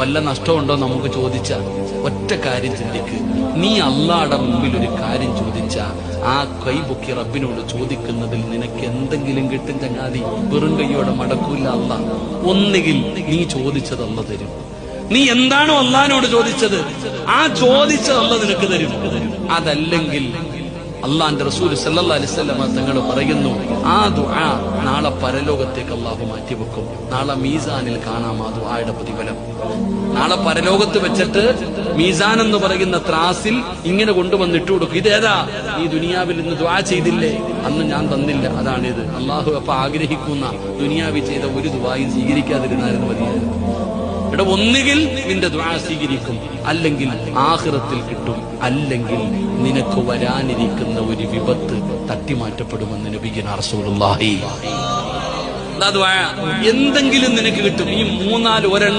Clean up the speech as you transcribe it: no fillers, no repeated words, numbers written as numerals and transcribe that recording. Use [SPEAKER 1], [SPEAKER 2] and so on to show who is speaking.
[SPEAKER 1] വല്ല നഷ്ടമുണ്ടോ നമുക്ക് ചോദിച്ചാൽ ഒറ്റ കാര്യം ചിന്തിക്ക്. നീ അള്ളാഹുടെ മുമ്പിൽ ഒരു കാര്യം ചോദിച്ചാ ആ കൈ പൊക്കി റബ്ബിനോട് ചോദിക്കുന്നതിൽ നിനക്ക് എന്തെങ്കിലും കിട്ടും ചങ്ങാതി. വെറും കൈയോടെ മടക്കൂല അള്ളാഹ്. ഒന്നുകിൽ നീ ചോദിച്ചത് അള്ളാഹ് തരും. നീ എന്താണോ അള്ളാഹിനോട് ചോദിച്ചത് ആ ചോദിച്ചത് അള്ളാഹ് നിനക്ക് തരും. അതല്ലെങ്കിൽ അള്ളാന്റെ റസൂൽ സല്ലല്ലാഹു അലൈഹി വസല്ലം തങ്ങൾ പറയുന്നു, ആ ദുആ നാളെ പരലോകത്തേക്ക് അള്ളാഹു മാറ്റിവെക്കും. നാളെ മീസാനിൽ കാണാം ആ ദുആയുടെ പ്രതിഫലം. നാളെ പരലോകത്ത് വെച്ചിട്ട് മീസാൻ എന്ന് പറയുന്ന ത്രാസിൽ ഇങ്ങനെ കൊണ്ടുവന്നിട്ട് കൊടുക്കും. ഇതേതാ? ഈ ദുനിയാവിൽ ഇന്ന് ദുആ ചെയ്തില്ലേ, അന്ന് ഞാൻ തന്നില്ല, അതാണിത്. അള്ളാഹു അപ്പൊ ആഗ്രഹിക്കുന്ന ദുനിയാവിൽ ചെയ്ത ഒരു ദുആയും സ്വീകരിക്കാതിരുന്നായിരുന്നു മതിയായിരുന്നു. ഇവിടെ ഒന്നുകിൽ നിന്റെ ദുആ സ്വീകരിക്കും, അല്ലെങ്കിൽ ആഖിറത്തിൽ കിട്ടും, അല്ലെങ്കിൽ നിനക്ക് വരാനിരിക്കുന്ന ഒരു വിപത്ത് തട്ടിമാറ്റപ്പെടുമെന്ന് നബിയുനാ റസൂലുള്ളാഹി. എന്തെങ്കിലും നിനക്ക് കിട്ടും. ഈ മൂന്നാല് ഒരെണ്ണം